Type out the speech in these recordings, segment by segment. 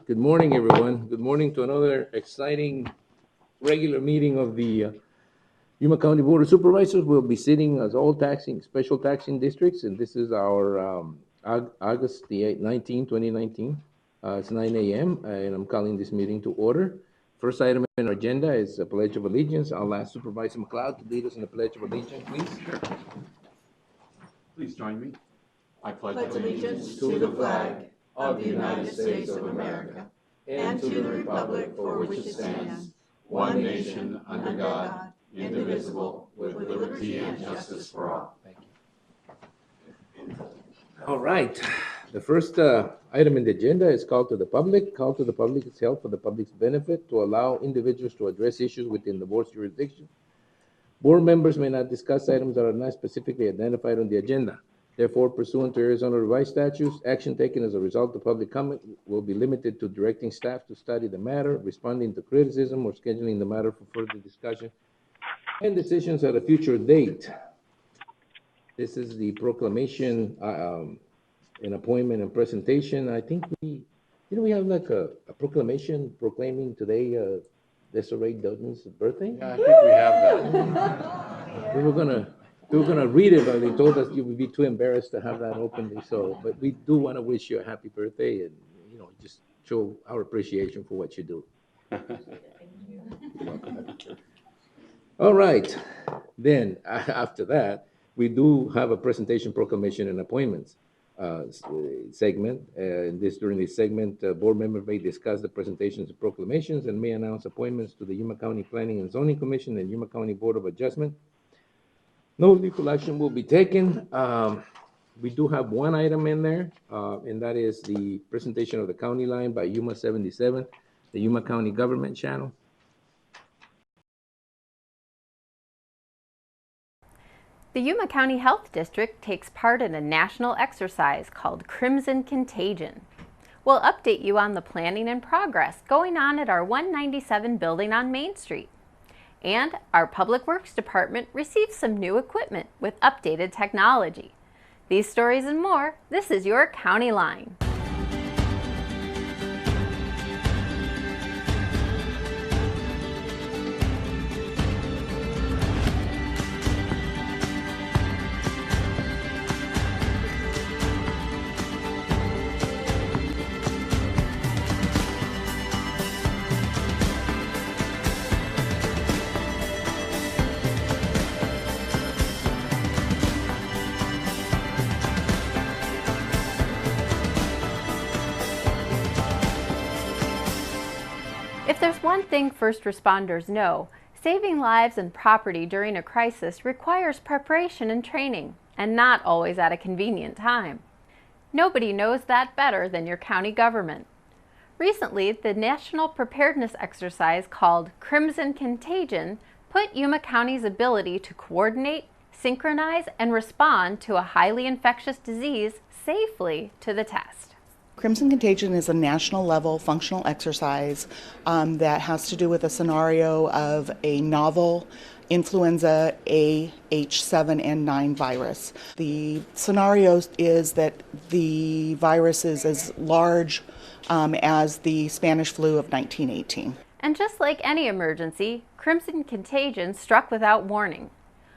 Good morning, everyone. Good morning to another exciting regular meeting of the Yuma County Board of Supervisors. We'll be sitting as all special taxing districts, and this is our August the 19th, 2019. It's 9 a.m., and I'm calling this meeting to order. First item on our agenda is a Pledge of Allegiance. I'll ask Supervisor McLeod to lead us in the Pledge of Allegiance, please. Sure. Please join me. I pledge allegiance to the flag of the United States of America and to the republic for which it stands, one nation under God, indivisible, with liberty and justice for all. Thank you. All right. The first item in the agenda is call to the public. Call to the public is held for the public's benefit to allow individuals to address issues within the board's jurisdiction. Board members may not discuss items that are not specifically identified on the agenda. Therefore, pursuant to Arizona revised statutes, action taken as a result of public comment will be limited to directing staff to study the matter, responding to criticism, or scheduling the matter for further discussion and decisions at a future date. This is the proclamation, an appointment and presentation. I think we have like a proclamation proclaiming today Desiree Dutton's birthday? Yeah, I think we have that. We were gonna read it, but they told us you would be too embarrassed to have that openly. So, but we do want to wish you a happy birthday, and just show our appreciation for what you do. All right. Then after that, we do have a presentation, proclamation, and appointments segment. During this segment, board members may discuss the presentations and proclamations and may announce appointments to the Yuma County Planning and Zoning Commission and Yuma County Board of Adjustment. No legal action will be taken. We do have one item in there, and that is the presentation of the county line by Yuma 77, the Yuma County Government Channel. The Yuma County Health District takes part in a national exercise called Crimson Contagion. We'll update you on the planning and progress going on at our 197 building on Main Street. And our Public Works Department received some new equipment with updated technology. These stories and more, this is your County Line. If there's one thing first responders know, saving lives and property during a crisis requires preparation and training, and not always at a convenient time. Nobody knows that better than your county government. Recently, the national preparedness exercise called Crimson Contagion put Yuma County's ability to coordinate, synchronize, and respond to a highly infectious disease safely to the test. Crimson Contagion is a national level functional exercise that has to do with a scenario of a novel influenza A, H7N9 virus. The scenario is that the virus is as large as the Spanish flu of 1918. And just like any emergency, Crimson Contagion struck without warning.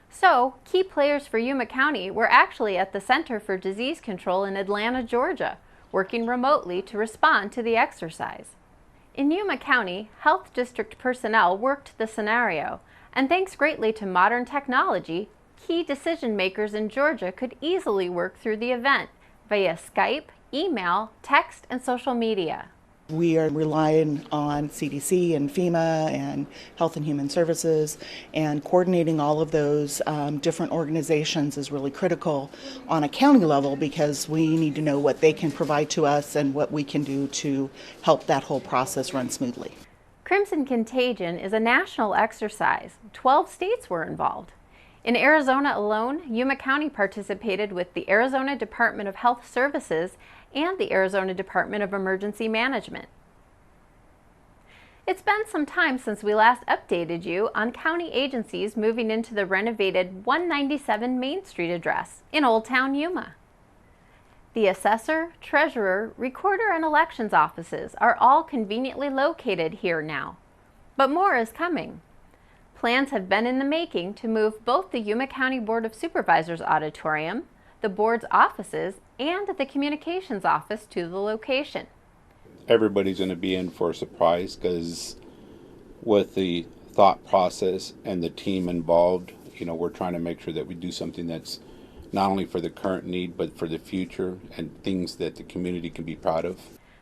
So, key players for Yuma County were actually at the Center for Disease Control in Atlanta, Georgia, working remotely to respond to the exercise. In Yuma County, health district personnel worked the scenario, and thanks greatly to modern technology, key decision makers in Georgia could easily work through the event via Skype, email, text, and social media. We are relying on CDC and FEMA and Health and Human Services, and coordinating all of those different organizations is really critical on a county level because we need to know what they can provide to us and what we can do to help that whole process run smoothly. Crimson Contagion is a national exercise. 12 states were involved. In Arizona alone, Yuma County participated with the Arizona Department of Health Services and the Arizona Department of Emergency Management. It's been some time since we last updated you on county agencies moving into the renovated 197 Main Street address in Old Town Yuma. The assessor, treasurer, recorder, and elections offices are all conveniently located here now. But more is coming. Plans have been in the making to move both the Yuma County Board of Supervisors auditorium, the board's offices, and the communications office to the location. Everybody's going to be in for a surprise because with the thought process and the team involved, we're trying to make sure that we do something that's not only for the current need, but for the future and things that the community can be proud of.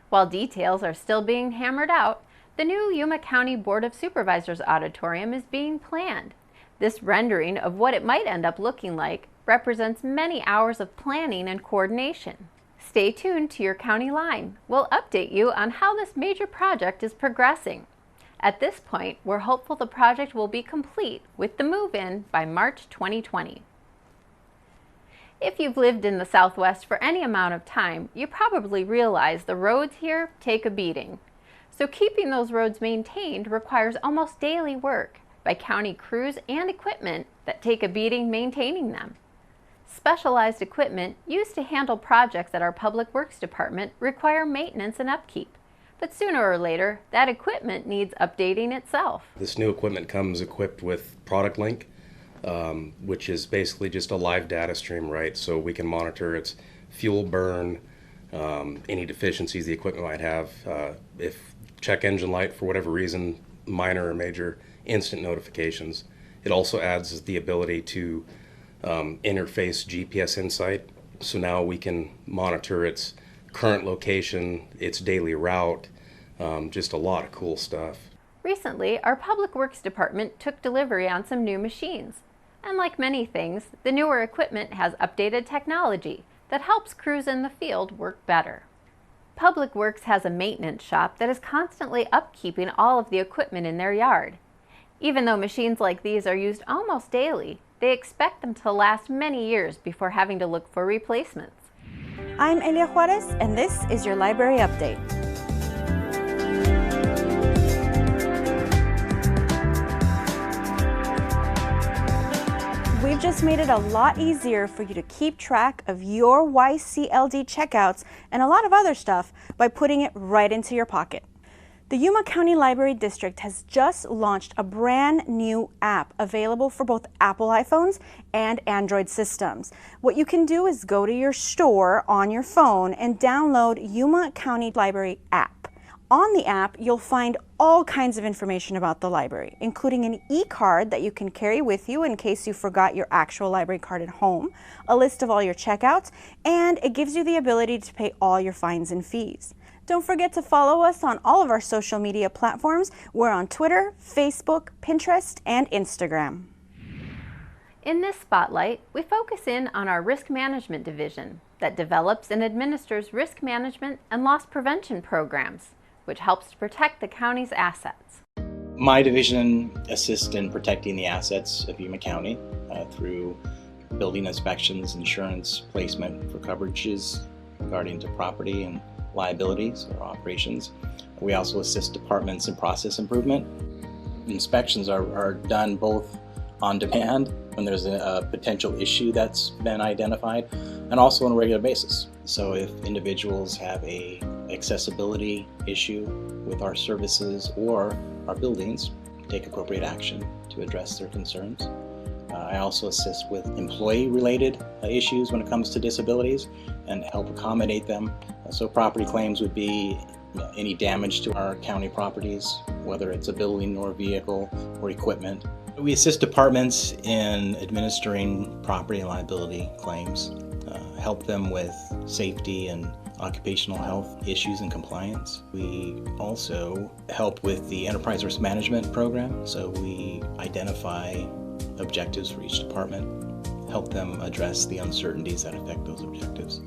While details are still being hammered out, the new Yuma County Board of Supervisors auditorium is being planned. This rendering of what it might end up looking like represents many hours of planning and coordination. Stay tuned to your county line. We'll update you on how this major project is progressing. At this point, we're hopeful the project will be complete with the move-in by March 2020. If you've lived in the Southwest for any amount of time, you probably realize the roads here take a beating. So keeping those roads maintained requires almost daily work by county crews and equipment that take a beating maintaining them. Specialized equipment used to handle projects at our Public Works Department require maintenance and upkeep. But sooner or later, that equipment needs updating itself. This new equipment comes equipped with Product Link, which is basically just a live data stream, right? So we can monitor its fuel burn, any deficiencies the equipment might have, if check engine light for whatever reason, minor or major, instant notifications. It also adds the ability to interface GPS Insight. So now we can monitor its current location, its daily route, just a lot of cool stuff. Recently, our Public Works Department took delivery on some new machines. And like many things, the newer equipment has updated technology that helps crews in the field work better. Public Works has a maintenance shop that is constantly upkeeping all of the equipment in their yard. Even though machines like these are used almost daily, they expect them to last many years before having to look for replacements. I'm Elia Juarez, and this is your Library Update. We've just made it a lot easier for you to keep track of your YCLD checkouts and a lot of other stuff by putting it right into your pocket. The Yuma County Library District has just launched a brand new app available for both Apple iPhones and Android systems. What you can do is go to your store on your phone and download Yuma County Library app. On the app, you'll find all kinds of information about the library, including an e-card that you can carry with you in case you forgot your actual library card at home, a list of all your checkouts, and it gives you the ability to pay all your fines and fees. Don't forget to follow us on all of our social media platforms. We're on Twitter, Facebook, Pinterest, and Instagram. In this spotlight, we focus in on our Risk Management Division that develops and administers risk management and loss prevention programs, which helps to protect the county's assets. My division assists in protecting the assets of Yuma County through building inspections, insurance, placement for coverages regarding to property and liabilities or operations. We also assist departments in process improvement. Inspections are done both on demand when there's a potential issue that's been identified, and also on a regular basis. So if individuals have a accessibility issue with our services or our buildings, take appropriate action to address their concerns. I also assist with employee-related issues when it comes to disabilities and help accommodate them. So property claims would be any damage to our county properties, whether it's a building or vehicle or equipment. We assist departments in administering property and liability claims, help them with safety and occupational health issues and compliance. We also help with the Enterprise Risk Management Program, so we identify objectives for each department, help them address the uncertainties that affect those objectives.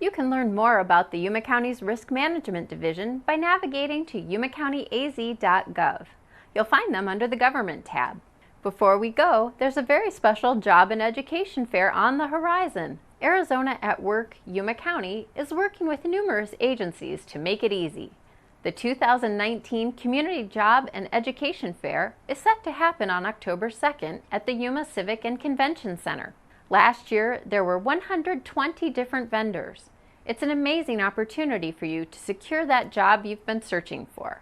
You can learn more about the Yuma County's Risk Management Division by navigating to yumacountyaz.gov. You'll find them under the Government tab. Before we go, there's a very special job and education fair on the horizon. Arizona at Work Yuma County is working with numerous agencies to make it easy. The 2019 Community Job and Education Fair is set to happen on October 2nd at the Yuma Civic and Convention Center. Last year, there were 120 different vendors. It's an amazing opportunity for you to secure that job you've been searching for.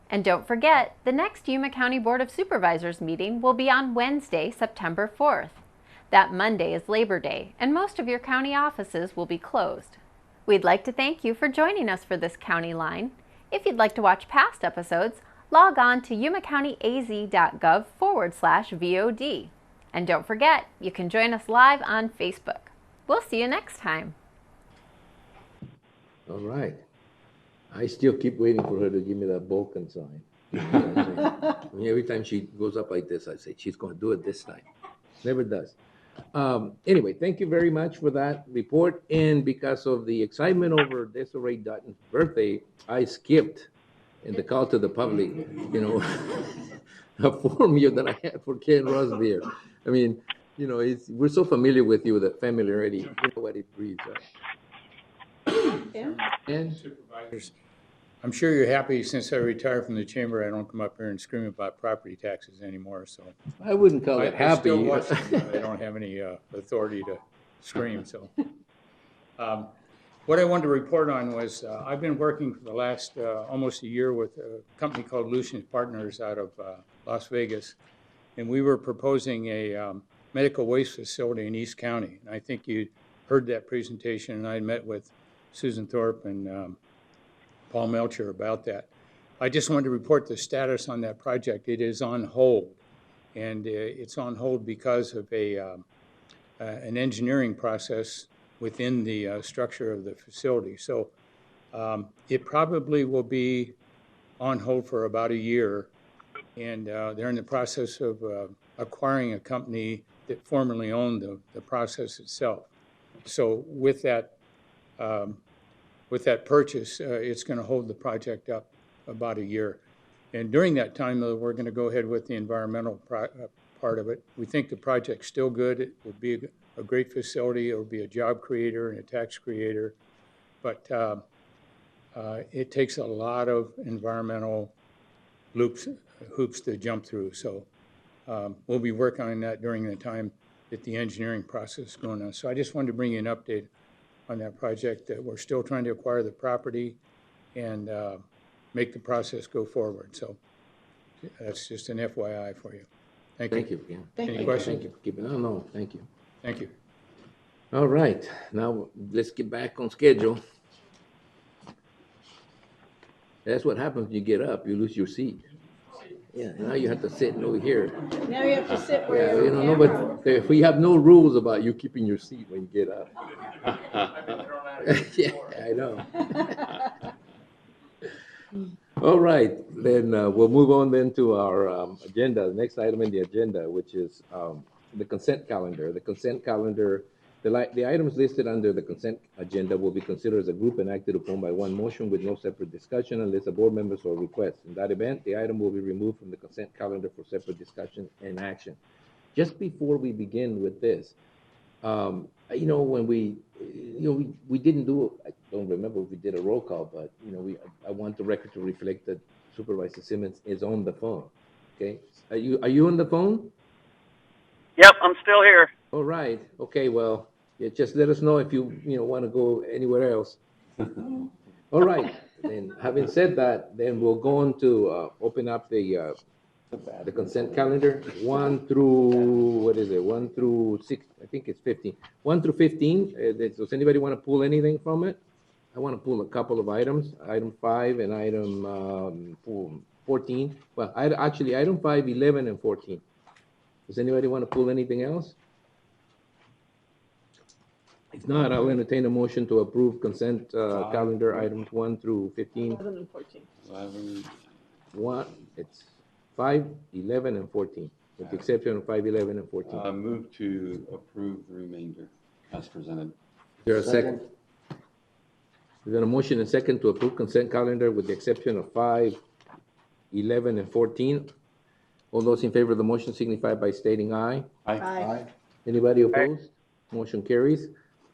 And don't forget, the next Yuma County Board of Supervisors meeting will be on Wednesday, September 4th. That Monday is Labor Day, and most of your county offices will be closed. We'd like to thank you for joining us for this County Line. If you'd like to watch past episodes, log on to yumacountyaz.gov/VOD. And don't forget, you can join us live on Facebook. We'll see you next time. All right. I still keep waiting for her to give me that Vulcan sign. I mean, every time she goes up like this, I say, she's going to do it this time. Never does. Anyway, thank you very much for that report. And because of the excitement over Desiree Dutton's birthday, I skipped in the call to the public, a formula that I had for Ken Rosbeer. I mean, we're so familiar with you, that family already, you know what it breeds, right? And Supervisors, I'm sure you're happy since I retired from the chamber, I don't come up here and scream about property taxes anymore, so. I wouldn't call it I happy. still watch them, but I don't have any authority to scream, so. What I wanted to report on was, I've been working for the last almost a year with a company called Lucian's Partners out of Las Vegas, and we were proposing a medical waste facility in East County. And I think you heard that presentation, and I met with Susan Thorpe and Paul Melcher about that. I just wanted to report the status on that project. It is on hold, and it's on hold because of an engineering process within the structure of the facility. So it probably will be on hold for about a year, and they're in the process of acquiring a company that formerly owned the process itself. So with that purchase, it's going to hold the project up about a year. And during that time, though, we're going to go ahead with the environmental part of it. We think the project's still good. It will be a great facility. It will be a job creator and a tax creator. But it takes a lot of environmental hoops to jump through. So we'll be working on that during the time that the engineering process is going on. So I just wanted to bring you an update on that project, that we're still trying to acquire the property and make the process go forward. So that's just an FYI for you. Thank you. Thank you. Yeah. Any questions? Thank you for keeping, no, thank you. Thank you. All right, now let's get back on schedule. That's what happens when you get up, you lose your seat. Yeah, now you have to sit over here. Now you have to sit Yeah, where you know, but we have no rules about you keeping your seat when you get up. Yeah, I know. All right, then we'll move on then to our agenda, the next item in the agenda, which is the consent calendar. The consent calendar, the items listed under the consent agenda will be considered as a group and acted upon by one motion with no separate discussion unless a board member so requests. In that event, the item will be removed from the consent calendar for separate discussion and action. Just before we begin with this, when we didn't do, I don't remember if we did a roll call, but I want the record to reflect that Supervisor Simmons is on the phone. Okay, are you on the phone? Yep, I'm still here. All right. Okay. Well, just let us know if you want to go anywhere else. All right. Then, having said that, then we'll go on to open up the consent calendar. 1 through 1 through 6. I think it's 15. 1 through 15. Does anybody want to pull anything from it? I want to pull a couple of items. Item 5 and item 14. Well, actually, item 5, 11, and 14. Does anybody want to pull anything else? If not, I'll entertain a motion to approve consent calendar items 1 through 15. 11 and 14. 1, it's 5, 11, and 14, with the exception of 5, 11, and 14. Move to approve the remainder as presented. Is there a second? Is there a motion and second to approve consent calendar with the exception of 5, 11, and 14? All those in favor of the motion signify by stating aye. Aye. Anybody opposed? Motion carries.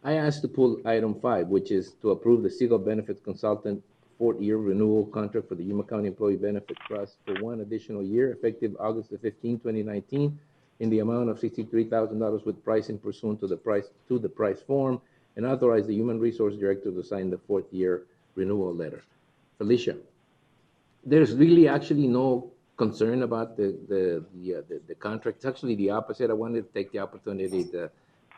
I asked to pull item 5, which is to approve the Seagull Benefits Consultant fourth-year renewal contract for the Yuma County Employee Benefit Trust for one additional year, effective August the 15th, 2019, in the amount of $63,000 with pricing pursuant to the price form, and authorize the Human Resource Director to sign the fourth-year renewal letter. Felicia, there's really actually no concern about the contract. It's actually the opposite. I wanted to take the opportunity to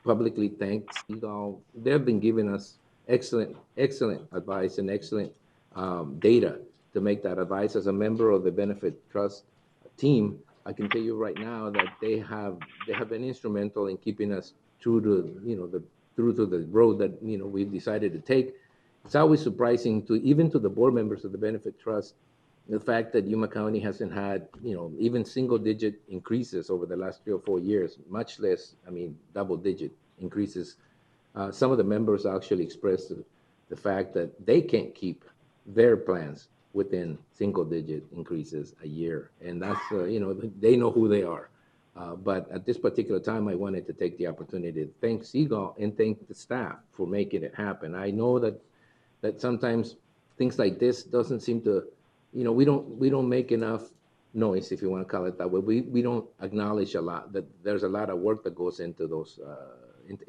publicly thank Seagull. They've been giving us excellent advice and excellent data to make that advice. As a member of the Benefit Trust team, I can tell you right now that they have been instrumental in keeping us true to the road that we've decided to take. It's always surprising even to the board members of the Benefit Trust, the fact that Yuma County hasn't had even single-digit increases over the last 3 or 4 years, much less double-digit increases. Some of the members actually expressed the fact that they can't keep their plans within single-digit increases a year, and that's they know who they are. But at this particular time, I wanted to take the opportunity to thank Seagull and thank the staff for making it happen. I know that sometimes things like this doesn't seem to, we don't make enough noise, if you want to call it that way. We don't acknowledge a lot that there's a lot of work that goes into those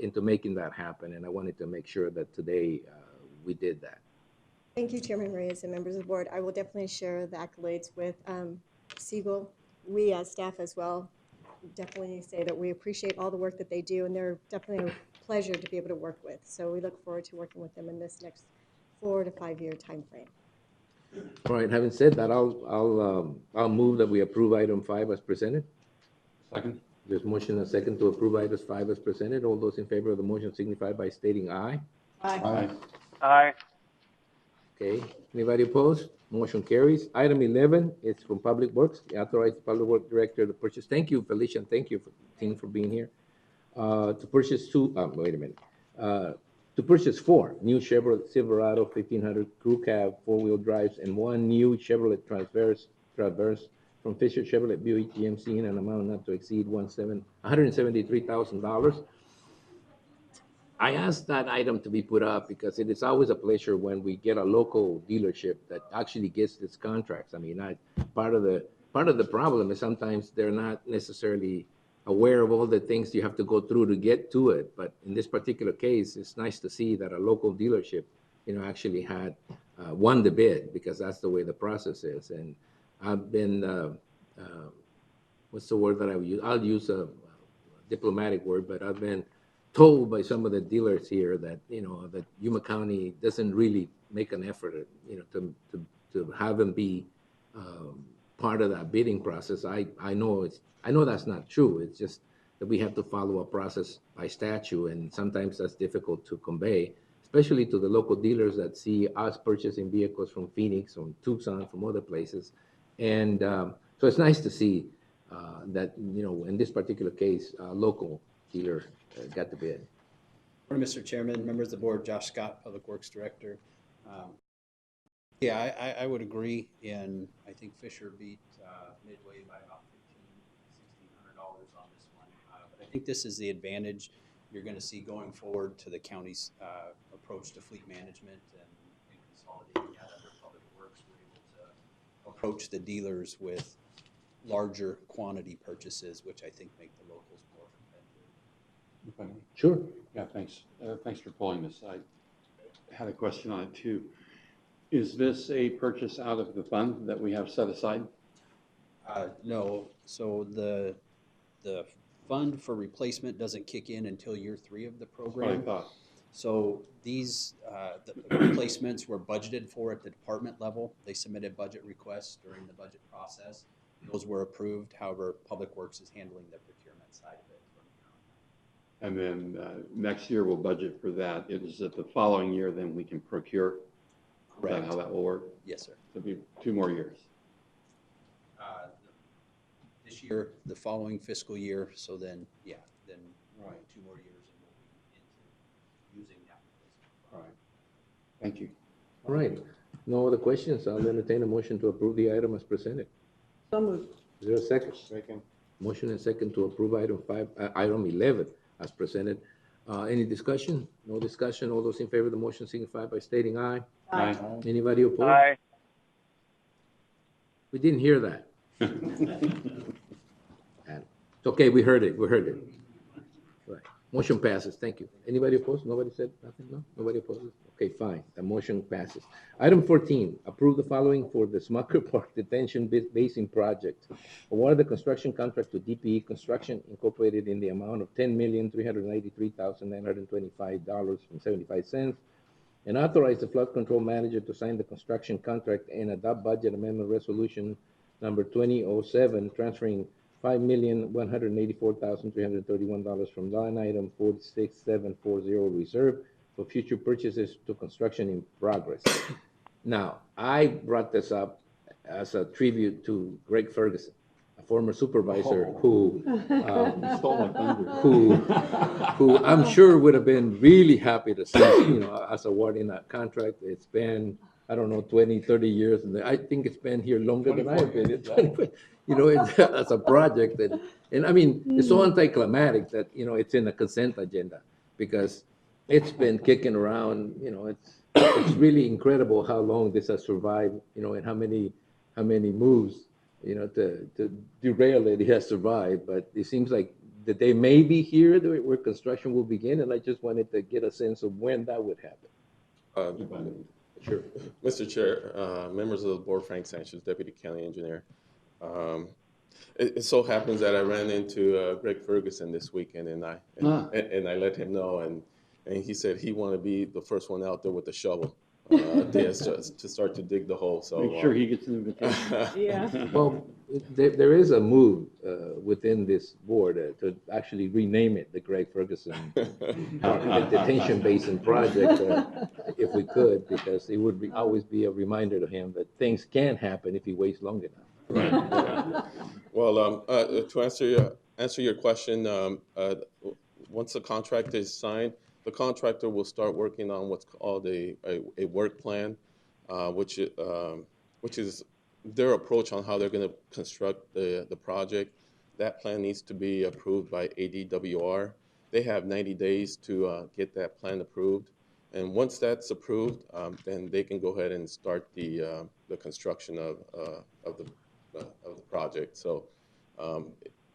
into making that happen, and I wanted to make sure that today we did that. Thank you, Chairman Reyes and members of the board. I will definitely share the accolades with Siegel. We as staff as well definitely say that we appreciate all the work that they do, and they're definitely a pleasure to be able to work with. So we look forward to working with them in this next 4 to 5 year time frame. All right. Having said that, I'll move that we approve item 5 as presented. Second. There's motion and second to approve items 5 as presented. All those in favor of the motion signify by stating aye. Aye. Aye. Okay. Anybody opposed? Motion carries. Item 11 is from Public Works. Authorize the Public Works Director to purchase. Thank you, Felicia, and thank you, team, for being here. To purchase to purchase 4 new Chevrolet Silverado 1500 crew cab 4-wheel drives and 1 new Chevrolet Traverse from Fisher Chevrolet Buick GMC in an amount not to exceed $173,000. I asked that item to be put up because it is always a pleasure when we get a local dealership that actually gets these contracts. I mean, part of the problem is sometimes they're not necessarily aware of all the things you have to go through to get to it. But in this particular case, it's nice to see that a local dealership, actually had won the bid, because that's the way the process is. And I've been, what's the word that I would use? I'll use a diplomatic word, but I've been told by some of the dealers here that that Yuma County doesn't really make an effort, to have them be part of that bidding process. I know that's not true. It's just that we have to follow a process by statute, and sometimes that's difficult to convey, especially to the local dealers that see us purchasing vehicles from Phoenix, from Tucson, from other places. And so it's nice to see that in this particular case, a local dealer got the bid. Morning, Mr. Chairman, members of the board. Josh Scott, Public Works Director. Yeah, I would agree. I think Fisher beat Midway by about $1,600 on this one. But I think this is the advantage you're going to see going forward to the county's approach to fleet management and consolidating that under Public Works. We're able to approach the dealers with larger quantity purchases, which I think make the locals more competitive. Sure. Yeah, thanks. Thanks for pulling this. I had a question on it too. Is this a purchase out of the fund that we have set aside? No. So the fund for replacement doesn't kick in until year 3 of the program. That's what I thought. So these the replacements were budgeted for at the department level. They submitted budget requests during the budget process. Those were approved. However, Public Works is handling the procurement side of it. And then next year we'll budget for that. It is that the following year then we can procure. Correct. Is that how that will work? Yes, sir. It'll be 2 more years. This year, the following fiscal year. So then, yeah, then Right. 2 more years and we'll be into using that replacement. All right. Thank you. All right. No other questions. I'll entertain a motion to approve the item as presented. So moved. Is there a second? Second. Motion and second to approve item 11 as presented. Any discussion? No discussion. All those in favor of the motion signify by stating aye. Aye. Anybody opposed? Aye. We didn't hear that. It's okay, we heard it, we heard it. Right. Motion passes, thank you. Anybody opposed? Nobody said nothing, no? Nobody opposes? Okay, fine, the motion passes. Item 14, approve the following for the Smucker Park Detention Basin Project. Award the construction contract to DPE Construction Incorporated in the amount of $10,393,925.75, and authorize the flood control manager to sign the construction contract and adopt budget amendment resolution number 2007, transferring $5,184,331 from line item 46740 reserve for future purchases to construction in progress. Now, I brought this up as a tribute to Greg Ferguson, a former supervisor who I'm sure would have been really happy to see, us awarding that contract. It's been, I don't know, 20, 30 years, and I think it's been here longer than I've been. It's as a project, and I mean, it's so anticlimactic that, it's in a consent agenda, because it's been kicking around, it's really incredible how long this has survived, and how many moves, to derail it, has survived. But it seems like the day may be here where construction will begin, and I just wanted to get a sense of when that would happen. Sure. Mr. Chair, members of the board, Frank Sanchez, Deputy County Engineer. It so happens that I ran into Greg Ferguson this weekend, and I let him know, and he said he wanted to be the first one out there with the shovel to start to dig the hole. So Make sure he gets an invitation. Yeah. Well, there is a move within this board to actually rename it the Greg Ferguson Detention Basin Project, if we could, because it would always be a reminder to him that things can happen if he waits long enough. Right. Well, to answer your question, once the contract is signed, the contractor will start working on what's called a work plan, which is their approach on how they're going to construct the project. That plan needs to be approved by ADWR. They have 90 days to get that plan approved, and once that's approved, then they can go ahead and start the construction of the project. So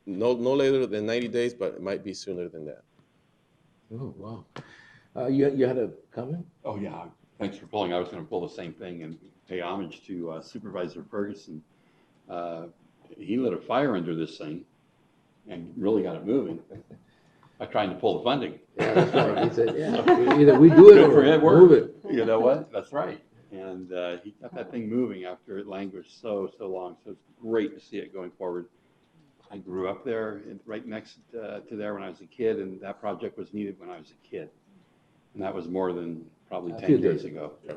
no later than 90 days, but it might be sooner than that. Oh, wow. You had a comment? Oh, yeah. Thanks for pulling. I was going to pull the same thing and pay homage to Supervisor Ferguson. He lit a fire under this thing and really got it moving by trying to pull the funding. Yeah, that's right. He said, yeah, either we do it or move it. You know what? That's right. And he got that thing moving after it languished so long. So it's great to see it going forward. I grew up there, right next to there when I was a kid, and that project was needed when I was a kid. And that was more than probably 10 years ago. Yeah.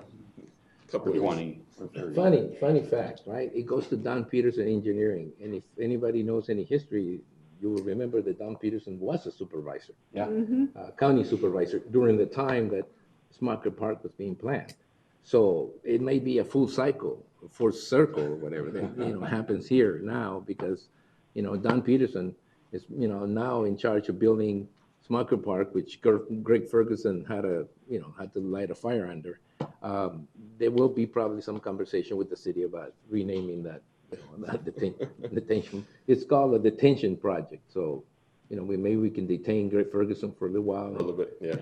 Or 20 or 30. Funny fact, right? It goes to Don Peterson Engineering. And if anybody knows any history, you will remember that Don Peterson was a supervisor, Yeah. county supervisor, during the time that Smucker Park was being planned. So it may be a full cycle, a full circle, or whatever that happens here now, because Don Peterson is now in charge of building Smucker Park, which Greg Ferguson had to light a fire under. There will be probably some conversation with the city about renaming that detention. It's called a detention project. So maybe we can detain Greg Ferguson for a little while. A little bit, yeah.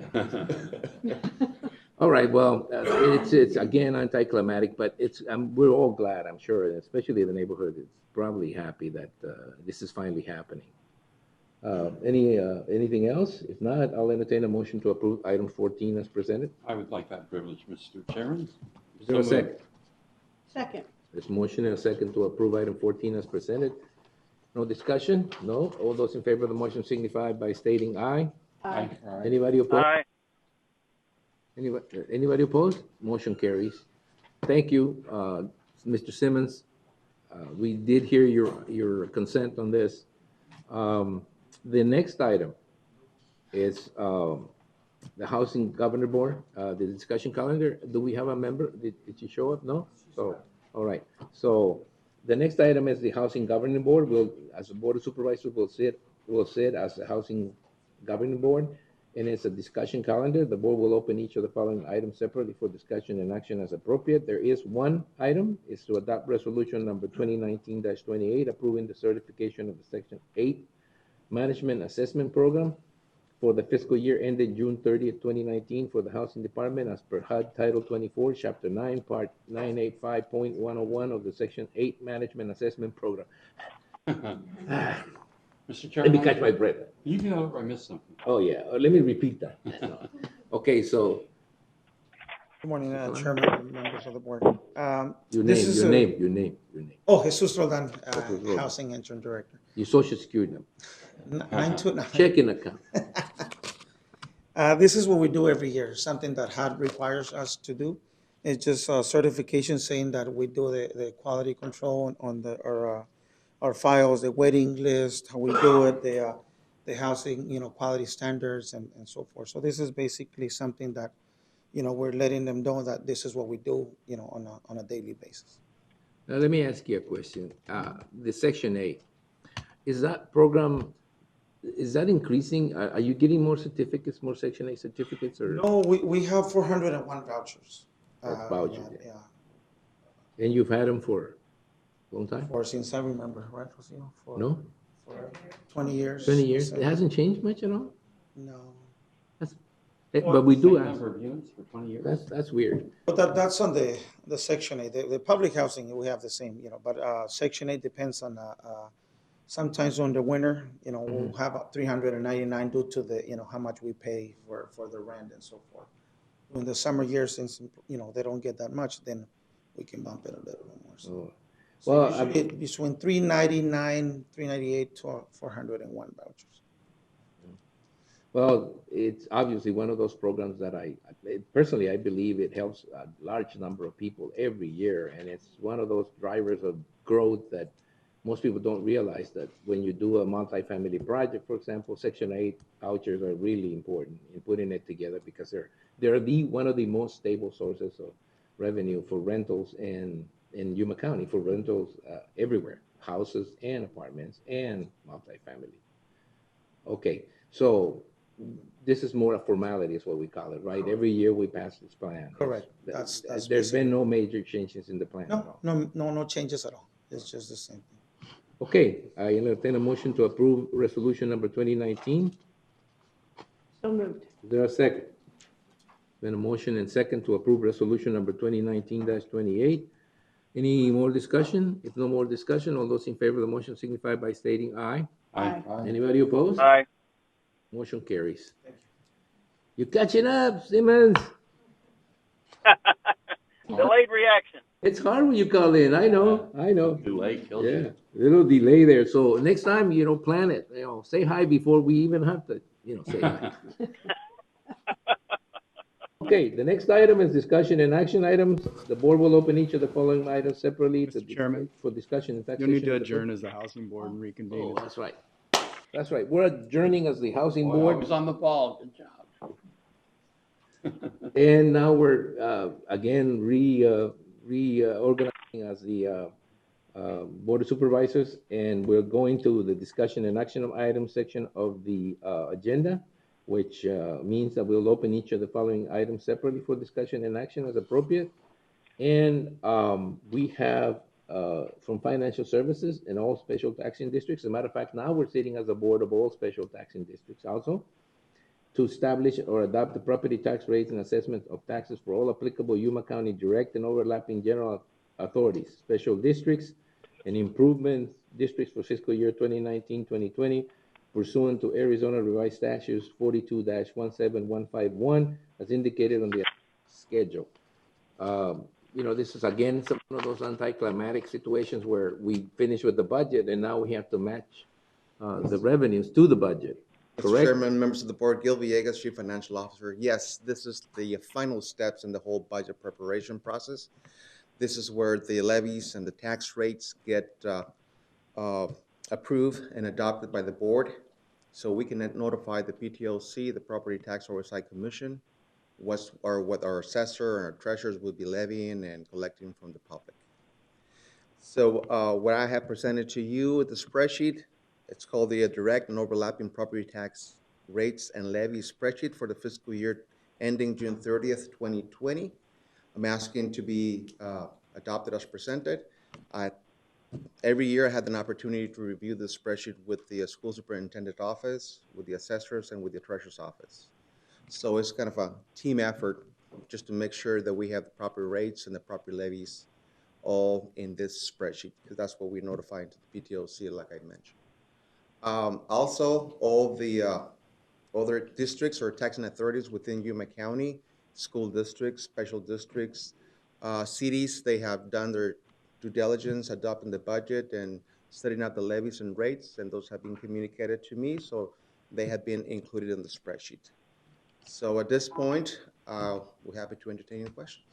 All right, well, it's again anticlimactic, but we're all glad, I'm sure, especially the neighborhood is probably happy that this is finally happening. Anything else? If not, I'll entertain a motion to approve item 14 as presented. I would like that privilege, Mr. Chairman. Is there a second? Second. There's motion and a second to approve item 14 as presented. No discussion? No? All those in favor of the motion signify by stating aye. Aye. Anybody opposed? Aye. Anybody opposed? Motion carries. Thank you, Mr. Simmons. We did hear your consent on this. The next item is the Housing Governor Board, the discussion calendar. Do we have a member? Did you show up? No? So, all right. So the next item is the Housing Governing Board. As a Board of Supervisors, will sit as the Housing Governing Board. and it's a discussion calendar. The board will open each of the following items separately for discussion and action as appropriate. There is one item, is to adopt resolution number 2019-28, approving the certification of the Section 8 Management Assessment Program for the fiscal year ended June 30th, 2019 for the Housing Department as per HUD Title 24, Chapter 9, Part 985.101 of the Section 8 Management Assessment Program. Mr. Let Chairman. me catch my breath. You know, I missed something. Oh, yeah. Let me repeat that. Okay, so Good morning, Chairman and members of the board. your This name, is your a- name, your name, your name. Oh, Jesus Roldan, Jesus Roldan. Housing Interim Director. Your social security number. 929. Checking account. This is what we do every year, something that HUD requires us to do. It's just a certification saying that we do the quality control on our files, the waiting list, how we do it, the housing, quality standards and so forth. So this is basically something that, we're letting them know that this is what we do, on a daily basis. Now, let me ask you a question. The Section 8, is that program, is that increasing? Are you getting more certificates, more Section 8 certificates, or? No, we have 401 vouchers. That's vouchers, yeah. And you've had them for a long time? Or since I remember, right, Rocío? No? For 20 years. 20 years? It hasn't changed much at all? No. But we do Same ask. number of units for 20 years. That's weird. But that's on the Section 8. The public housing, we have the same, but Section 8 depends on, sometimes on the winter, we'll have 399 due to the, how much we pay for the rent and so forth. In the summer years, since, they don't get that much, then we can bump it a little bit more. So, Well, between 399, 398 to 401 vouchers. Well, it's obviously one of those programs that personally, I believe it helps a large number of people every year. And it's one of those drivers of growth that most people don't realize, that when you do a multifamily project, for example, Section 8 vouchers are really important in putting it together, because they're one of the most stable sources of revenue for rentals in Yuma County, for rentals everywhere, houses and apartments and multifamily. Okay, so this is more a formality, is what we call it, right? Every year we pass this plan. Correct. There's been no major changes in the plan at all. No changes at all. It's just the same thing. Okay, I entertain a motion to approve resolution number 2019. So moved. Is there a second? Been a motion and second to approve resolution number 2019-28. Any more discussion? If no more discussion, all those in favor of the motion signify by stating aye. Aye. Anybody opposed? Aye. Motion carries. You're catching up, Simmons. Delayed reaction. It's hard when you call in. I know. Delay kills Yeah, you. little delay there. So next time, plan it. Say hi before we even have to, say hi. Okay, the next item is discussion and action items. The board will open each of the following items separately Mr. Chairman, for discussion and you'll taxation. need to adjourn as the housing board and reconvene. Oh, that's right. That's right. We're adjourning as the housing Boy, I board. was on the ball. Good job. And now we're again reorganizing as the Board of Supervisors, and we're going to the discussion and action of items section of the agenda, which means that we'll open each of the following items separately for discussion and action as appropriate. And we have from financial services in all special taxing districts. As a matter of fact, now we're sitting as a board of all special taxing districts also, to establish or adopt the property tax rates and assessment of taxes for all applicable Yuma County direct and overlapping general authorities, special districts, and improvement districts for fiscal year 2019-2020, pursuant to Arizona Revised Statutes 42-17151, as indicated on the schedule. This is again one of those anticlimactic situations where we finish with the budget and now we have to match the revenues to the budget. Mr. Correct? Chairman, members of the board, Gil Villegas, Chief Financial Officer. Yes, this is the final steps in the whole budget preparation process. This is where the levies and the tax rates get approved and adopted by the board. So we can notify the PTOC, the Property Tax Oversight Commission, what our assessor and our treasurers will be levying and collecting from the public. So what I have presented to you, the spreadsheet, it's called the Direct and Overlapping Property Tax rates and levy spreadsheet for the fiscal year ending June 30th, 2020. I'm asking to be adopted as presented. Every year I had an opportunity to review the spreadsheet with the school superintendent office, with the assessors, and with the treasurer's office. So it's kind of a team effort just to make sure that we have the proper rates and the proper levies all in this spreadsheet, because that's what we're notifying to the PTOC, like I mentioned. Also, all the other districts or taxing authorities within Yuma County, school districts, special districts, cities, they have done their due diligence, adopting the budget and setting out the levies and rates, and those have been communicated to me, so they have been included in the spreadsheet. So at this point, we're happy to entertain any questions.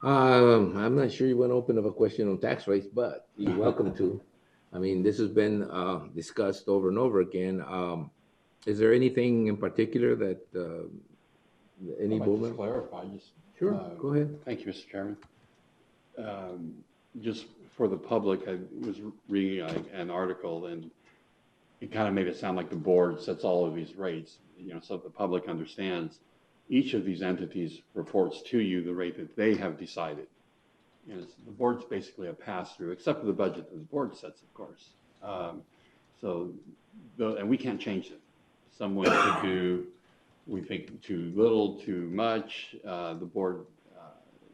I'm not sure you want to open up a question on tax rates, but you're welcome to. I mean, this has been discussed over and over again. Is there anything in particular that any I'd like board to member? clarify, just. Sure, go ahead. Thank you, Mr. Chairman. Just for the public, I was reading an article and it kind of made it sound like the board sets all of these rates, so the public understands. Each of these entities reports to you the rate that they have decided. The board's basically a pass-through, except for the budget that the board sets, of course. And we can't change it. Someone could do, we think, too little, too much. The board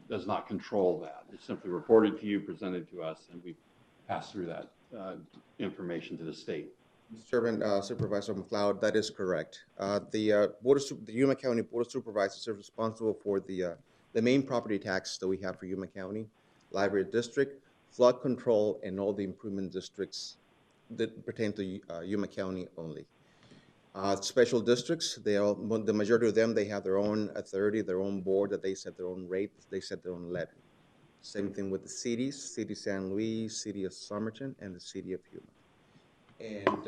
does not control that. It's simply reported to you, presented to us, and we pass through that information to the state. Mr. Chairman, Supervisor McLeod, that is correct. The Yuma County Board of Supervisors is responsible for the main property tax that we have for Yuma County, Library District, flood control, and all the improvement districts that pertain to Yuma County only. Special districts, the majority of them, they have their own authority, their own board, that they set their own rates, they set their own levy. Same thing with the cities, City of San Luis, City of Somerton, and the City of Yuma. And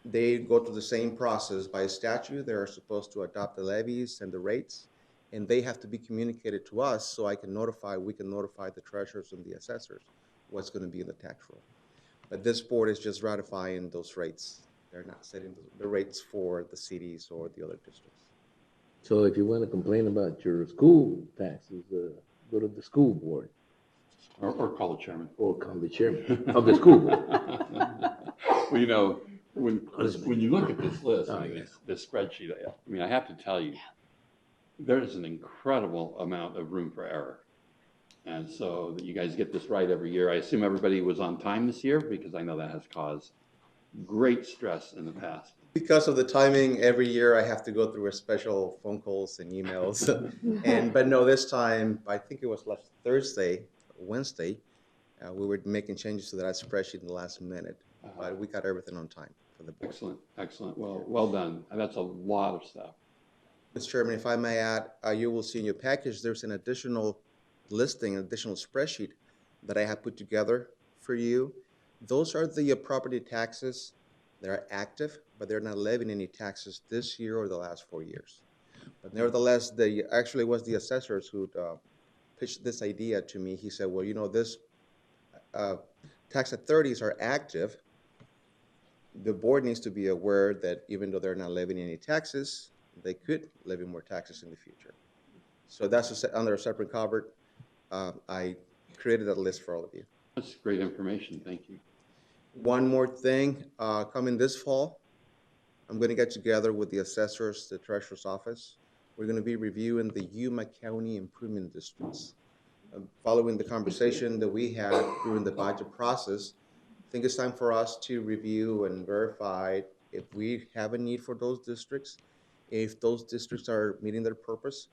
they go through the same process. By statute, they are supposed to adopt the levies and the rates, and they have to be communicated to us so we can notify the treasurers and the assessors what's going to be in the tax roll. But this board is just ratifying those rates. They're not setting the rates for the cities or the other districts. So if you want to complain about your school taxes, go to the school board. Or call the chairman. Or call the chairman of the school board. Well, when you look at this list, this spreadsheet, I have to tell you, there's an incredible amount of room for error. And so that you guys get this right every year. I assume everybody was on time this year, because I know that has caused great stress in the past. Because of the timing, every year I have to go through a special phone calls and emails. But no, this time, I think it was last Wednesday, we were making changes to that spreadsheet in the last minute. But we got everything on time for the board. Excellent, excellent. Well done. And that's a lot of stuff. Mr. Chairman, if I may add, you will see in your package, there's an additional listing, an additional spreadsheet that I have put together for you. Those are the property taxes that are active, but they're not levying any taxes this year or the last 4 years. But nevertheless, actually was the assessors who pitched this idea to me. He said, well, this tax authorities are active. The board needs to be aware that even though they're not levying any taxes, they could levy more taxes in the future. So that's under a separate cover. I created that list for all of you. That's great information. Thank you. One more thing, coming this fall, I'm going to get together with the assessors, the treasurer's office. We're going to be reviewing the Yuma County improvement districts. Following the conversation that we had during the budget process, I think it's time for us to review and verify if we have a need for those districts, if those districts are meeting their purpose,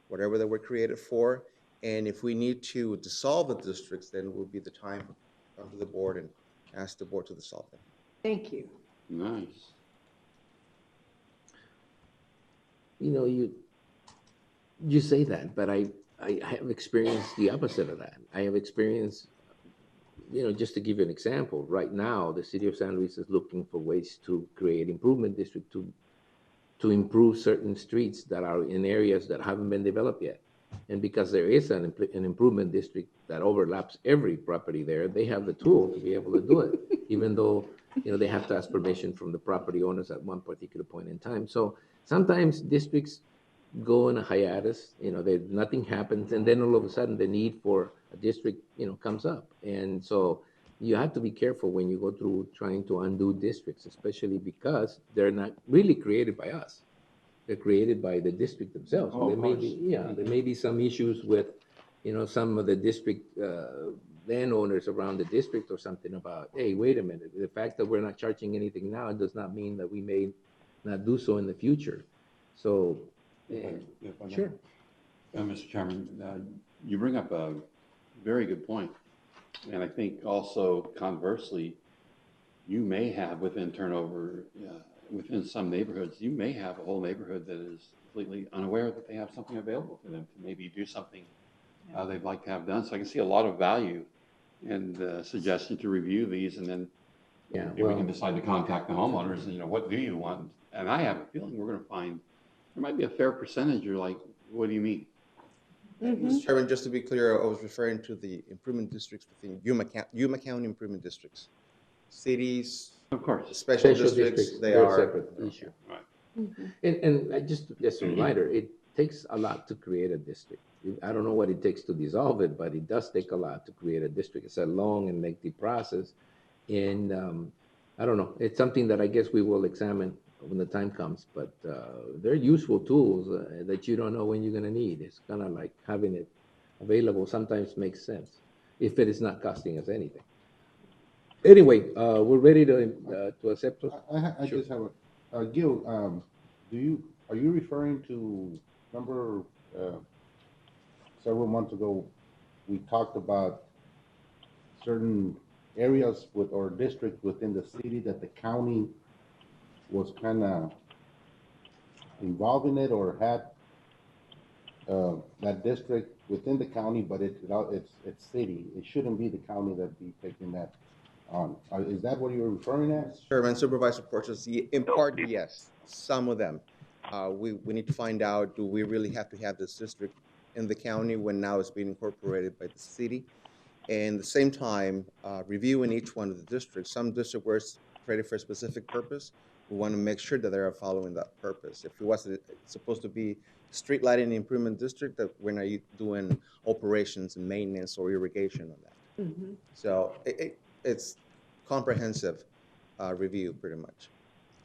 whatever they were created for, and if we need to dissolve the districts, then will be the time to come to the board and ask the board to dissolve them. Thank you. Nice. You say that, but I have experienced the opposite of that. I have experienced, just to give you an example, right now, the city of San Luis is looking for ways to create improvement district to improve certain streets that are in areas that haven't been developed yet. And because there is an improvement district that overlaps every property there, they have the tool to be able to do it. even though, they have to ask permission from the property owners at one particular point in time. So sometimes districts go in a hiatus, nothing happens, and then all of a sudden the need for a district, comes up. And so you have to be careful when you go through trying to undo districts, especially because they're not really created by us. They're created by the district themselves. Oh, of There may course. be, there may be some issues with, some of the district landowners around the district or something about, hey, wait a minute, the fact that we're not charging anything now does not mean that we may not do so in the future. So, If I may. sure. Mr. Chairman, you bring up a very good point. And I think also conversely, you may have within turnover, within some neighborhoods, you may have a whole neighborhood that is completely unaware that they have something available for them to maybe do something they'd like to have done. So I can see a lot of value in the suggestion to review these, and then we can decide to contact the homeowners and, what do you want? And I have a feeling we're going to find there might be a fair percentage. You're like, what do you mean? Mr. Chairman, just to be clear, I was referring to the improvement districts within Yuma County improvement districts. Cities, of course, special districts, they they're are separate issue. Right. And just a reminder, it takes a lot to create a district. I don't know what it takes to dissolve it, but it does take a lot to create a district. It's a long and lengthy process. And I don't know, it's something that I guess we will examine when the time comes, but they're useful tools that you don't know when you're gonna need. It's kind of like having it available sometimes makes sense if it is not costing us anything. Anyway, we're ready to accept. I Sure. just have a, Gil, are you referring to, remember, several months ago, we talked about certain areas or districts within the city that the county was kind of involved in it or had that district within the county, but it's city. It shouldn't be the county that be taking that on. Is that what you're referring at? Chairman, Supervisor Porches, in part, yes, some of them. We need to find out, do we really have to have this district in the county when now it's being incorporated by the city? And at the same time, reviewing each one of the districts, some district where it's created for a specific purpose, we want to make sure that they are following that purpose. If it was supposed to be street lighting improvement district, that we're not doing operations and maintenance or irrigation on that. Mm-hmm. So it's comprehensive review pretty much.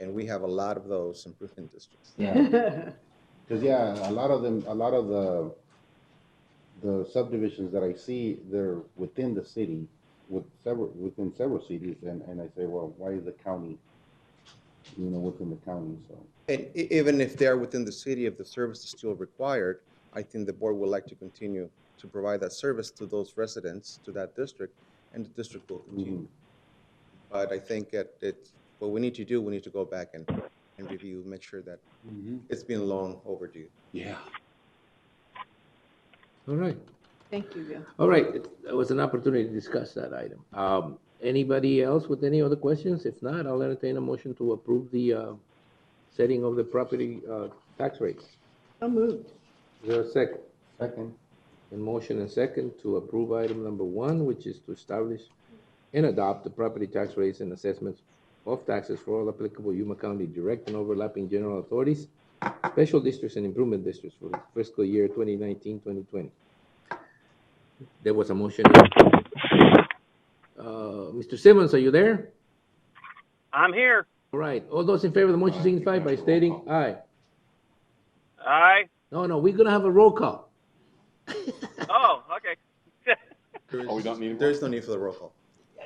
And we have a lot of those improvement districts. Yeah. Because a lot of the subdivisions that I see, they're within the city, within several cities, and I say, well, why is the county, within the county? So. And even if they're within the city, if the service is still required, I think the board would like to continue to provide that service to those residents, to that district, and the district will continue. Mm-hmm. But I think what we need to do, we need to go back and review, make sure that it's been long overdue. Yeah. All right. Thank you, Bill. All right, that was an opportunity to discuss that item. Anybody else with any other questions? If not, I'll entertain a motion to approve the setting of the property tax rates. So moved. Is there a second? Second. A motion and second to approve item number 1, which is to establish and adopt the property tax rates and assessments of taxes for all applicable Yuma County direct and overlapping general authorities, special districts, and improvement districts for the fiscal year 2019-2020. There was a motion. Mr. Simmons, are you there? I'm here. All right. All those in favor of the motion signify by stating aye. Aye. No, we're going to have a roll call. Oh, okay. There's no need for the roll call.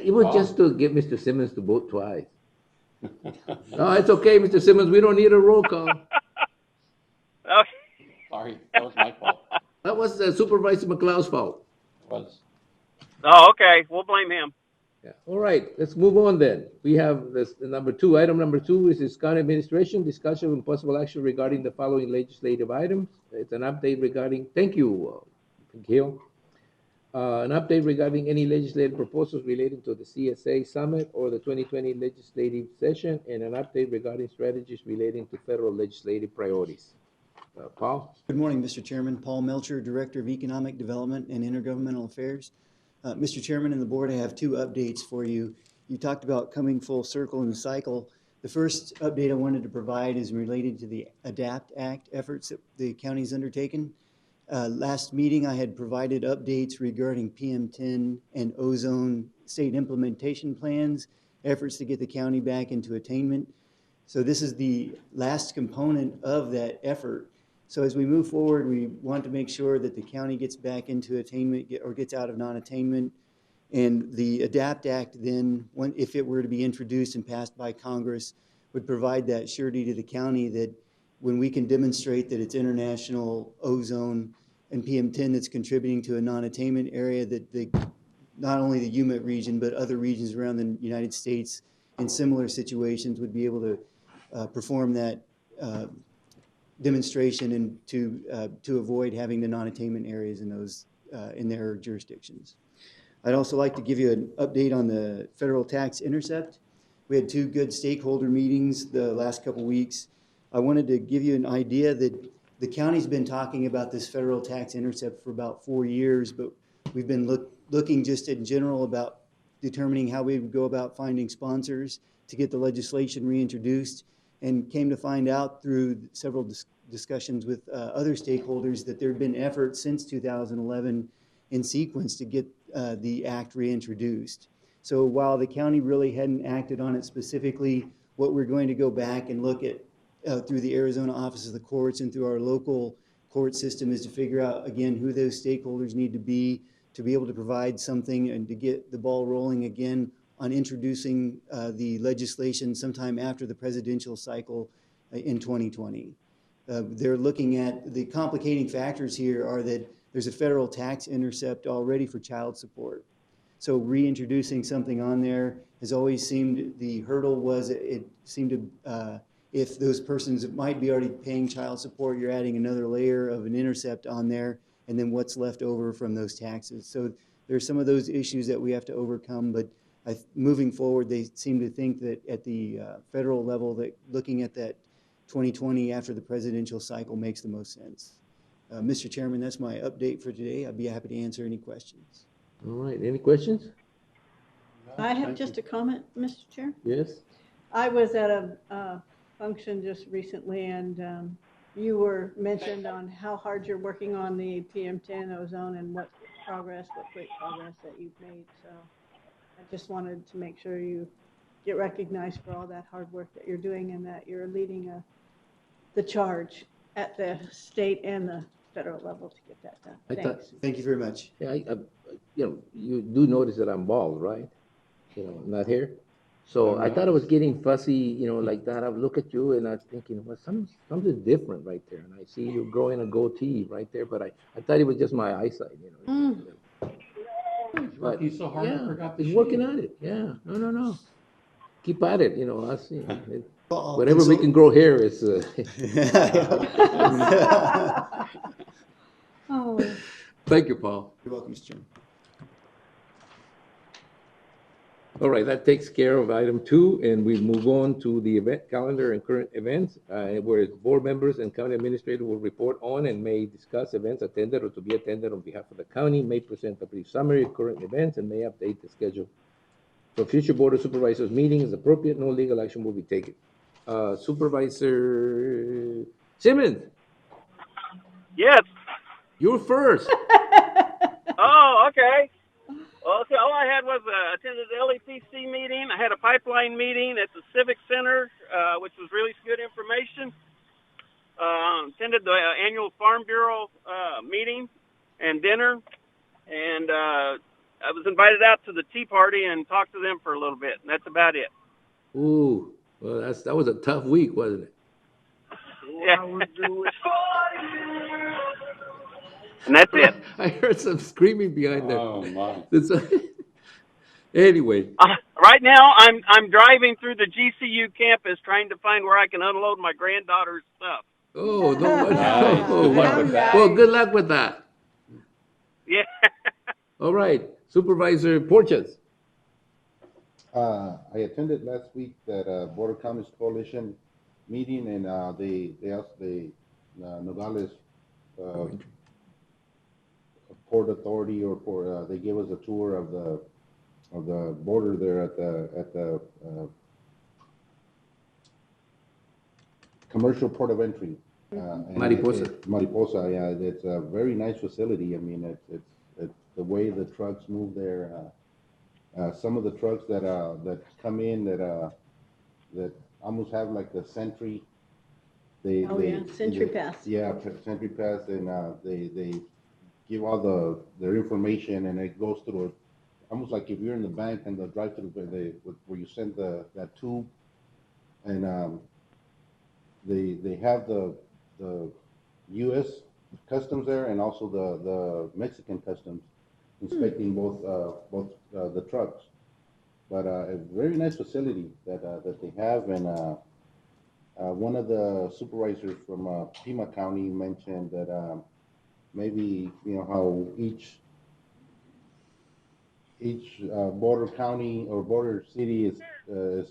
It was just to get Mr. Simmons to vote twice. No, it's okay, Mr. Simmons. We don't need a roll call. Okay. Sorry, that was my fault. That was Supervisor McLeod's fault. It was. Oh, okay. We'll blame him. Yeah. All right, let's move on then. We have this number 2. Item number 2 is county administration discussion and possible action regarding the following legislative items. It's an update regarding. Thank you, Gil. An update regarding any legislative proposals relating to the CSA summit or the 2020 legislative session, and an update regarding strategies relating to federal legislative priorities. Paul? Good morning, Mr. Chairman. Paul Melcher, Director of Economic Development and Intergovernmental Affairs. Mr. Chairman and the board, I have 2 updates for you. you talked about coming full circle in the cycle. The first update I wanted to provide is related to the ADAPT Act efforts that the county's undertaken. Last meeting, I had provided updates regarding PM10 and ozone state implementation plans, efforts to get the county back into attainment. So this is the last component of that effort. So as we move forward, we want to make sure that the county gets back into attainment or gets out of non-attainment. And the ADAPT Act then, if it were to be introduced and passed by Congress, would provide that surety to the county that when we can demonstrate that it's international ozone and PM10 that's contributing to a non-attainment area, that not only the Yuma region, but other regions around the United States in similar situations would be able to perform that demonstration and to avoid having the non-attainment areas in those in their jurisdictions. I'd also like to give you an update on the federal tax intercept. We had 2 good stakeholder meetings the last couple weeks. I wanted to give you an idea that the county's been talking about this federal tax intercept for about 4 years, but we've been looking just in general about determining how we would go about finding sponsors to get the legislation reintroduced, and came to find out through several discussions with other stakeholders that there have been efforts since 2011 in sequence to get the act reintroduced. So while the county really hadn't acted on it specifically, what we're going to go back and look at through the Arizona Office of the Courts and through our local court system is to figure out, again, who those stakeholders need to be able to provide something and to get the ball rolling again on introducing the legislation sometime after the presidential cycle in 2020. They're looking at the complicating factors here are that there's a federal tax intercept already for child support. So reintroducing something on there has always seemed, the hurdle was it seemed to, if those persons might be already paying child support, you're adding another layer of an intercept on there, and then what's left over from those taxes. So there's some of those issues that we have to overcome, but moving forward, they seem to think that at the federal level, that looking at that 2020 after the presidential cycle makes the most sense. Mr. Chairman, that's my update for today. I'd be happy to answer any questions. All right, any questions? I have just a comment, Mr. Chair. Yes? I was at a function just recently, and you were mentioned on how hard you're working on the PM10 ozone and what great progress that you've made. So I just wanted to make sure you get recognized for all that hard work that you're doing and that you're leading the charge at the state and the federal level to get that done. Thanks. Thank you very much. Yeah, you do notice that I'm bald, right? Not here. So I thought I was getting fussy, like that. I would look at you and I was thinking, well, something's different right there. And I see you growing a goatee right there, but I thought it was just my eyesight, He's working so hard, I forgot to he's shave. working at it. Yeah, no. Keep at it, I see. Well, Whatever we can grow hair is. Oh. Thank you, Paul. You're welcome, Mr. Chairman. All right, that takes care of item 2, and we move on to the event calendar and current events, where board members and county administrator will report on and may discuss events attended or to be attended on behalf of the county, may present a brief summary of current events, and may update the schedule for future board of supervisors meetings as appropriate. No legal action will be taken. Supervisor Simmons. Yes. You're first. Oh, okay. Well, so all I had was attended the LEPC meeting. I had a pipeline meeting at the Civic Center, which was really good information. Attended the annual Farm Bureau meeting and dinner. And I was invited out to the tea party and talked to them for a little bit. And that's about it. Ooh, well, that was a tough week, wasn't it? Yeah. And that's it. I heard some screaming behind that. Oh, my. Anyway. Right now, I'm driving through the GCU campus trying to find where I can unload my granddaughter's stuff. Oh, no. Nice. Oh, wow. Well, good luck with that. Yeah. All right. Supervisor Porches. I attended last week that Border Counties Coalition meeting, and they asked the Nogales Port Authority, or they gave us a tour of the of the border there at the commercial port of entry. And Mariposa. Mariposa, yeah, it's a very nice facility. I mean, it's the way the trucks move there. Some of the trucks that come in that almost have like the Sentry. Sentry Pass. Yeah, Sentry Pass, and they give all their information, and it goes through almost like if you're in the bank and the drive-through where you send that tube, and they have the U.S. customs there, and also the Mexican customs inspecting both the trucks. But a very nice facility that they have, and one of the supervisors from Pima County mentioned that maybe how each border county or border city is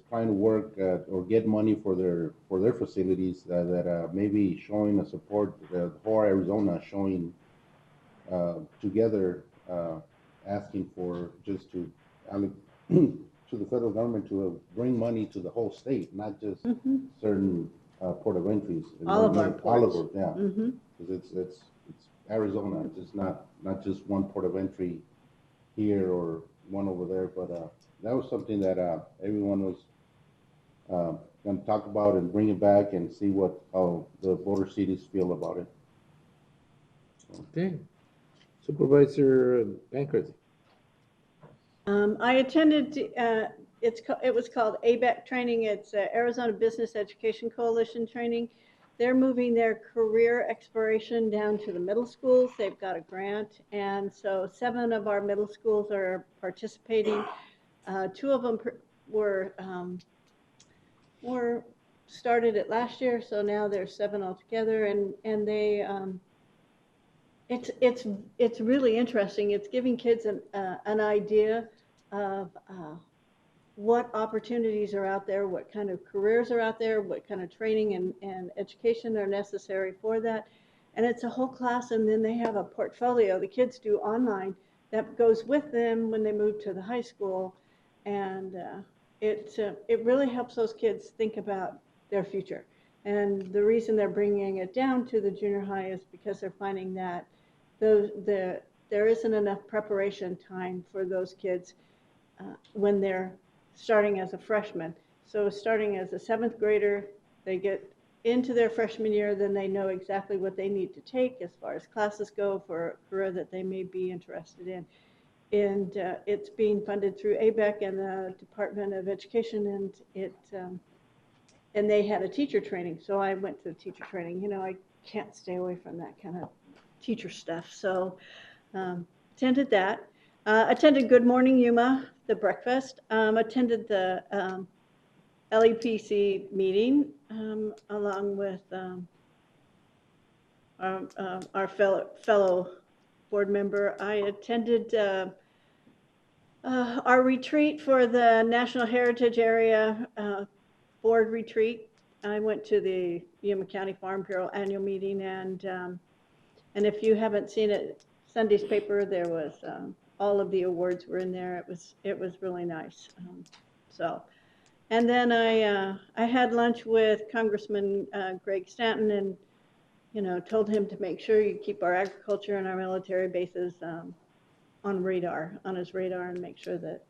trying to work or get money for their facilities, that maybe showing a support, the whole Arizona showing together, asking for just to to the federal government to bring money to the whole state, not just certain port of entries. All of our All of ports. them, yeah. Because it's Arizona. It's just not just one port of entry here or one over there. But that was something that everyone was going to talk about and bring it back and see how the border cities feel about it. Okay. Supervisor Bankers. I attended, it was called ABEC training. It's Arizona Business Education Coalition training. They're moving their career exploration down to the middle schools. They've got a grant, and so 7 of our middle schools are participating. 2 of them were started it last year, so now there's 7 altogether, and they it's really interesting. It's giving kids an idea of what opportunities are out there, what kind of careers are out there, what kind of training and education are necessary for that. And it's a whole class, and then they have a portfolio the kids do online that goes with them when they move to the high school. And it really helps those kids think about their future. And the reason they're bringing it down to the junior high is because they're finding that there isn't enough preparation time for those kids when they're starting as a freshman. So starting as a 7th grader, they get into their freshman year, then they know exactly what they need to take as far as classes go for a career that they may be interested in. And it's being funded through ABEC and the Department of Education, and they had a teacher training. So I went to the teacher training. You know, I can't stay away from that kind of teacher stuff. So attended that. Attended Good Morning Yuma, the breakfast. Attended the LEPC meeting along with our fellow board member. I attended our retreat for the National Heritage Area board retreat. I went to the Yuma County Farm Bureau annual meeting, and if you haven't seen it, Sunday's paper, there was all of the awards were in there. It was really nice. And then I had lunch with Congressman Greg Stanton, and told him to make sure you keep our agriculture and our military bases on his radar, and make sure that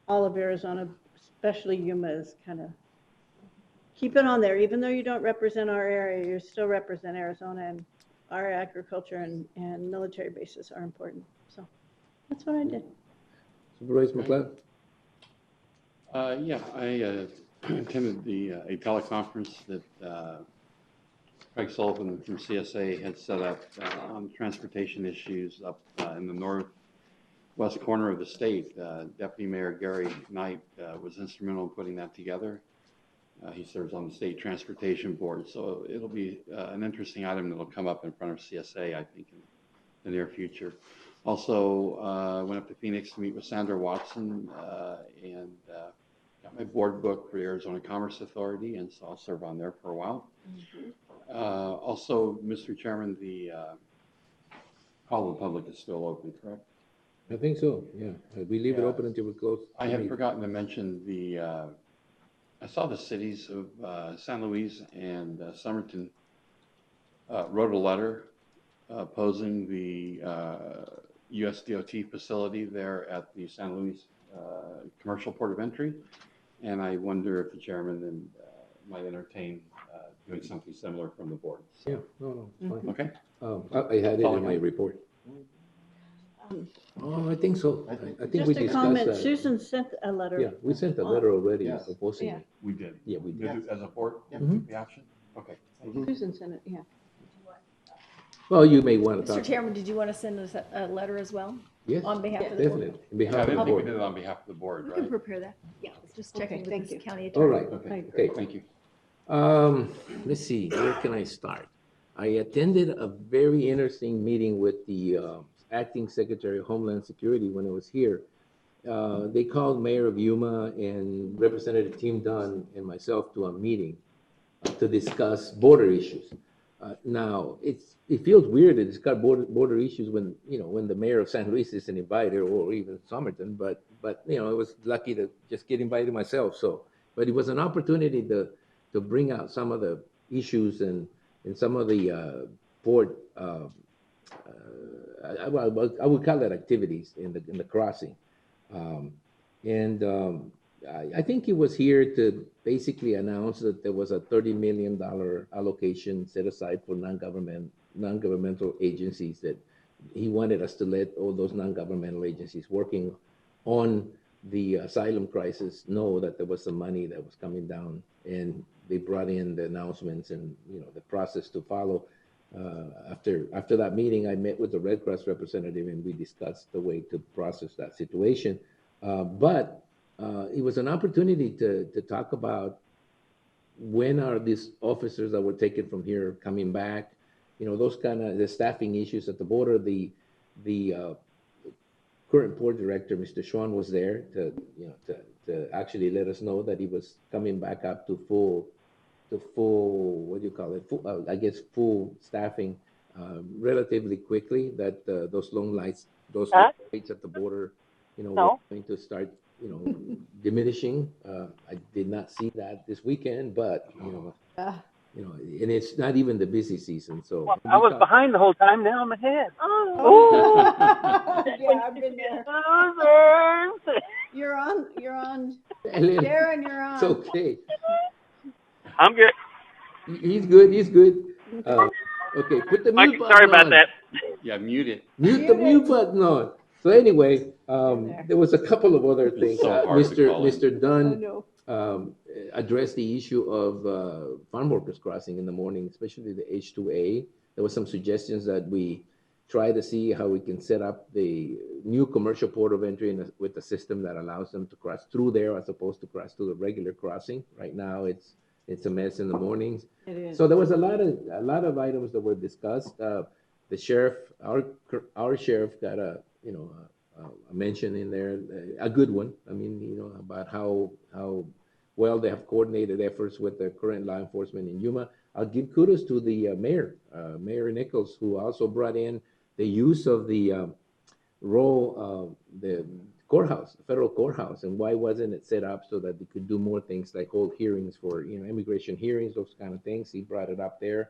all of Arizona, especially Yuma, is kind of keep it on there. Even though you don't represent our area, you still represent Arizona, and our agriculture and military bases are important. So that's what I did. Supervisor McLeod. Yeah, I attended the a teleconference that Craig Sullivan from CSA had set up on transportation issues up in the northwest corner of the state. Deputy Mayor Gary Knight was instrumental in putting that together. He serves on the State Transportation Board, so it'll be an interesting item that'll come up in front of CSA, I think, in the near future. Also, went up to Phoenix to meet with Sandra Watson and got my board book for the Arizona Commerce Authority, and so I'll serve on there for a while. Also, Mr. Chairman, the call to the public is still open, correct? I think so, yeah. We leave it Yeah. open until we close. I the had meeting. forgotten to mention I saw the cities of San Luis and Somerton wrote a letter opposing the USDOT facility there at the San Luis Commercial Port of Entry. And I wonder if the chairman then might entertain doing something similar from the board. So, Yeah, no, it's fine. Okay. I had it That's all in I my got. report. Oh, I think so. I think we Just a discussed comment, that. Susan sent a letter. Yeah, we sent a letter already Yes. opposing Yeah. it. We did. Yeah, we did. As a board, Mhm. the action? Okay. Susan sent it, yeah. Well, you may want to Mr. talk. Chairman, did you want to send us a letter as well? Yes, On behalf of the board? definitely. On Yeah, behalf I of the didn't think we board. did it on behalf of the board, We right? can prepare that. Yeah, just checking Okay, with thank this you. county All attorney. right, Okay. okay. Thank you. Let's see, where can I start? I attended a very interesting meeting with the acting Secretary of Homeland Security when I was here. They called Mayor of Yuma and Representative Tim Dunn and myself to a meeting to discuss border issues. Now, it feels weird to discuss border issues when, when the mayor of San Luis isn't invited, or even Somerton, but it was lucky to just get invited myself. So, but it was an opportunity to bring out some of the issues and some of the port, I would call it activities in the crossing. Um, and I think he was here to basically announce that there was a $30 million allocation set aside for non-governmental agencies, that he wanted us to let all those non-governmental agencies working on the asylum crisis know that there was some money that was coming down, and they brought in the announcements and the process to follow. After that meeting, I met with the Red Cross representative and we discussed the way to process that situation. But it was an opportunity to talk about when are these officers that were taken from here coming back, those kind of the staffing issues at the border. The current port director, Mr. Schwan, was there to actually let us know that he was coming back up to full, what do you call it? I guess full staffing relatively quickly. That those long lights, those long waits at the border, were going to start, diminishing. I did not see that this weekend, but and it's not even the busy season. So Well, I was behind the whole time. Now I'm ahead. Oh. Yeah, I've been there. You're on, Ellen, Darren, you're on. it's okay. I'm good. He's good. He's good. Okay, put the mute button Sorry about on. that. Yeah, mute it. Mute the mute button on. So anyway, there was a couple of other things. so hard to call in. Mr. Dunn addressed the issue of farm workers crossing in the morning, especially the H2A. There was some suggestions that we try to see how we can set up the new commercial port of entry with a system that allows them to cross through there as opposed to cross through the regular crossing. Right now, it's a mess in the mornings. It is. So there was a lot of items that were discussed. The sheriff, our sheriff, got a mention in there, a good one. I mean, about how well they have coordinated efforts with the current law enforcement in Yuma. I'll give kudos to the mayor, Mayor Nichols, who also brought in the use of the the courthouse, the federal courthouse, and why wasn't it set up so that they could do more things like hold hearings for immigration hearings, those kind of things. He brought it up there.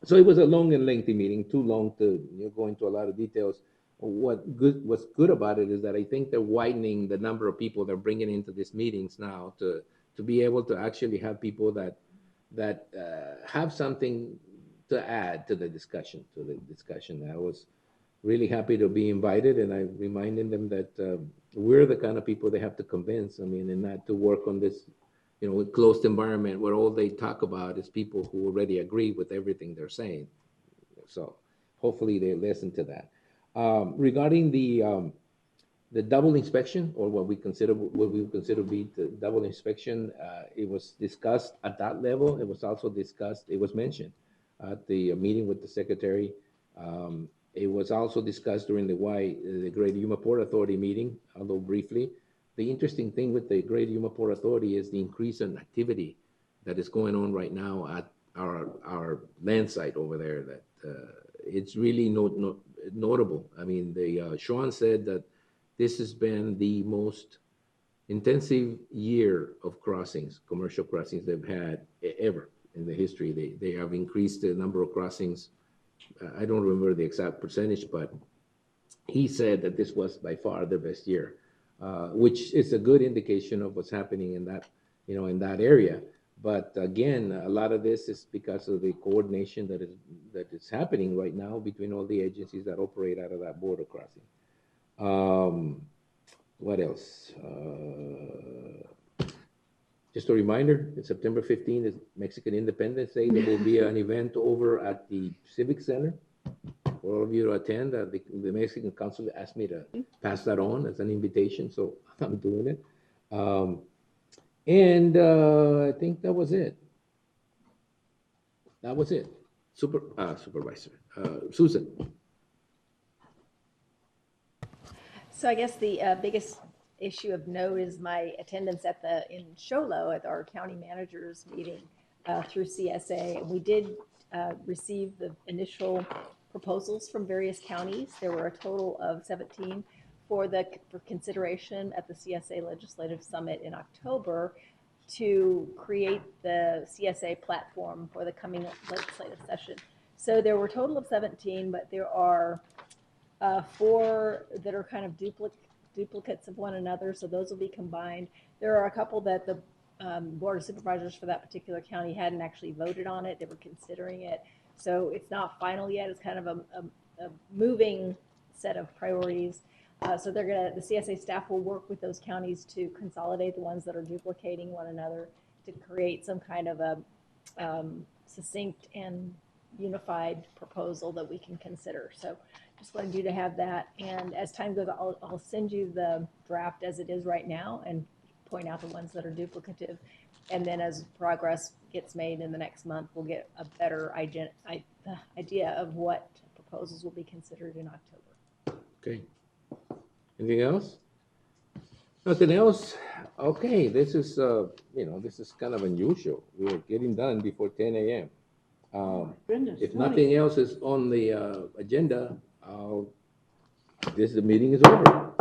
So it was a long and lengthy meeting, too long to go into a lot of details. What's good about it is that I think they're widening the number of people they're bringing into these meetings now to be able to actually have people that have something to add to the discussion. I was really happy to be invited, and I reminded them that we're the kind of people they have to convince. I mean, and not to work on this closed environment where all they talk about is people who already agree with everything they're saying. So hopefully they listen to that. Regarding the double inspection, or what we consider to be the double inspection, it was discussed at that level. It was also discussed, it was mentioned at the meeting with the secretary. It was also discussed during the Greater Yuma Port Authority meeting, although briefly. The interesting thing with the Greater Yuma Port Authority is the increase in activity that is going on right now at our land site over there. That it's really notable. I mean, Sean said that this has been the most intensive year of crossings, commercial crossings they've had ever in the history. They have increased the number of crossings. I don't remember the exact percentage, but he said that this was by far the best year, which is a good indication of what's happening in that, in that area. But again, a lot of this is because of the coordination that is happening right now between all the agencies that operate out of that border crossing. What else? Just a reminder, September 15th is Mexican Independence Day. There will be an event over at the Civic Center for all of you to attend. The Mexican Council asked me to pass that on as an invitation, so I'm doing it. And I think that was it. That was it. Supervisor. Susan. So I guess the biggest issue of note is my attendance in Sholo at our county managers meeting through CSA. We did receive the initial proposals from various counties. There were a total of 17 for consideration at the CSA Legislative Summit in October to create the CSA platform for the coming legislative session. So there were a total of 17, but there are 4 that are kind of duplicates of one another, so those will be combined. There are a couple that the Board of Supervisors for that particular county hadn't actually voted on it. They were considering it. So it's not final yet. It's kind of a moving set of priorities. So the CSA staff will work with those counties to consolidate the ones that are duplicating one another to create some kind of a succinct and unified proposal that we can consider. So just wanted you to have that. And as time goes, I'll send you the draft as it is right now and point out the ones that are duplicative. And then as progress gets made in the next month, we'll get a better idea of what proposals will be considered in October. Okay. Anything else? Nothing else? Okay, this is, this is kind of unusual. We're getting done before 10 a.m. If nothing else is on the agenda, the meeting is over.